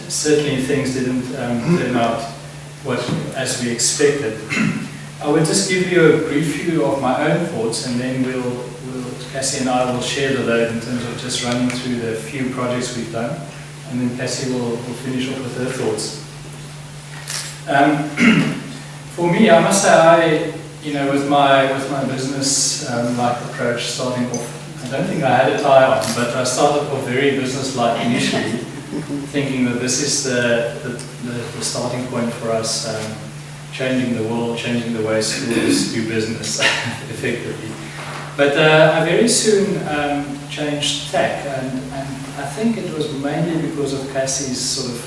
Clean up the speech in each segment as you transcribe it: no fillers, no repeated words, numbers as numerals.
certainly things didn't turn out as we expected. I will just give you a brief view of my own thoughts, and then Cassy and I will share the load in terms of just running through the few projects we've done, and then Cassy will finish off with her thoughts. For me, I must say, with my business like approach starting off, I don't think I had a tie on, but I started off very business-like initially, thinking that this is the starting point for us, changing the world, changing the way schools do business effectively. But I very soon changed tack, and I think it was mainly because of Cassy's sort of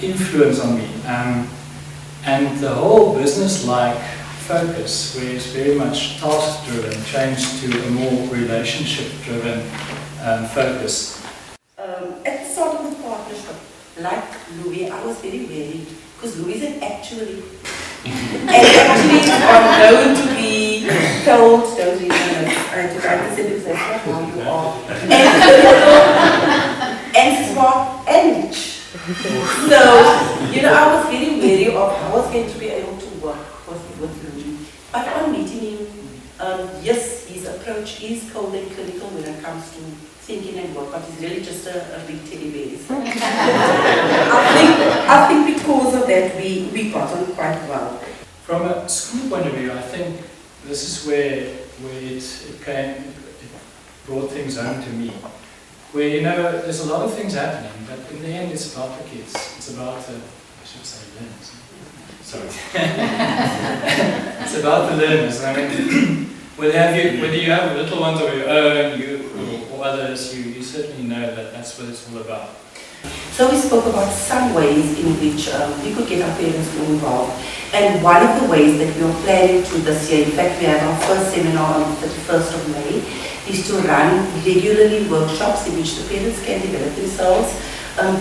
influence on me. And the whole business-like focus, where it's very much task-driven, changed to a more relationship-driven focus. At the start of the partnership, like Louis, I was very wary, because Louis is actually known to be told, don't read my notes, I had to write this in because that's not how you are, and smart and rich. So, I was very wary of how I was going to be able to work with Louis. But on meeting him, yes, his approach is cold and clinical when it comes to thinking and work, but he's really just a big teddy bear. I think because of that, we got on quite well. From a school point of view, I think this is where it brought things home to me. Where, there's a lot of things happening, but in the end it's about the kids. It's about the, I should say learners. Sorry. It's about the learners. I mean, whether you have little ones of your own, or others, you certainly know that that's what it's all about. So we spoke about some ways in which we could get our parents more involved. And one of the ways that we are planning to this year, in fact we have our first seminar on the 31st of May, is to run regularly workshops in which the parents can develop themselves,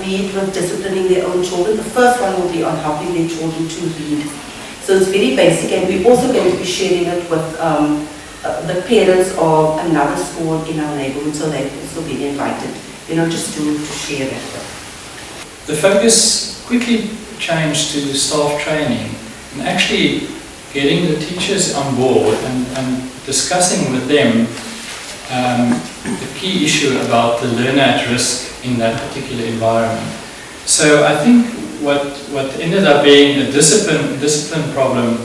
be it with disciplining their own children. The first one will be on helping their children to read. So it's very basic, and we're also going to be sharing it with the parents of another school in our neighborhood, so they will also be invited, just to share that. The focus quickly changed to staff training, and actually getting the teachers on board and discussing with them the key issue about the learner at risk in that particular environment. So I think what ended up being a discipline problem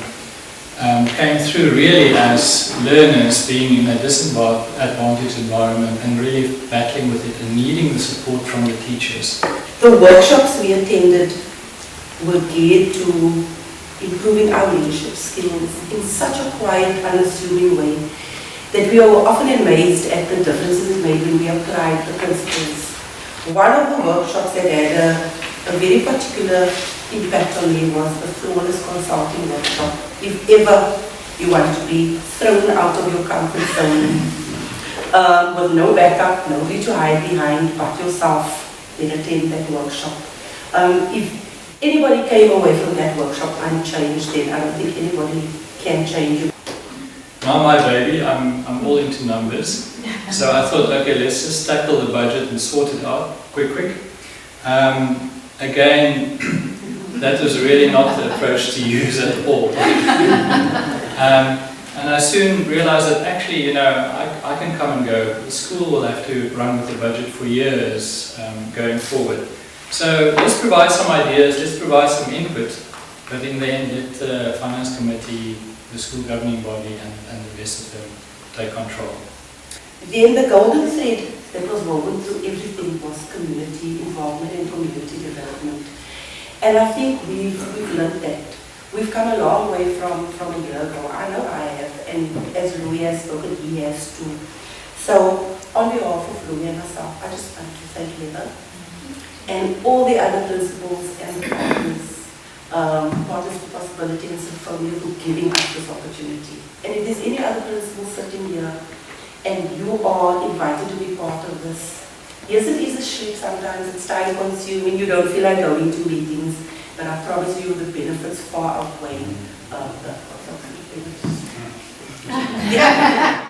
came through really as learners being in a disadvantaged environment and really battling with it and needing the support from the teachers. The workshops we attended were geared to improving our leadership skills in such a quiet, unassuming way that we are often amazed at the differences it made when we applied the principles. One of the workshops that had a very particular impact on me was the flawless consulting workshop. If ever you want to be thrown out of your comfort zone with no backup, nobody to hide behind but yourself, then attend that workshop. If anybody came away from that workshop unchanged, then I don't think anybody can change you. Now my baby, I'm all into numbers, so I thought, okay, let's just tackle the budget and sort it out quick. Again, that was really not the approach to use at all. And I soon realized that actually, I can come and go. The school will have to run with the budget for years going forward. So let's provide some ideas, let's provide some input, but in the end, let the finance committee, the school governing body, and the rest of them take control. Then the golden thread that was woven through everything was community involvement and community development. And I think we've learned that. We've come a long way from a year ago. I know I have, and as Louis has spoken, he has too. So on behalf of Louis and myself, I just want to thank Heather and all the other principals and partners for Possibility and Symphonia for giving us this opportunity. And if there's any other principals sitting here and you are invited to be part of this, yes, it is a shift sometimes, it's time consuming, you don't feel like going to meetings, but I promise you the benefits far outweigh the benefits. Yeah.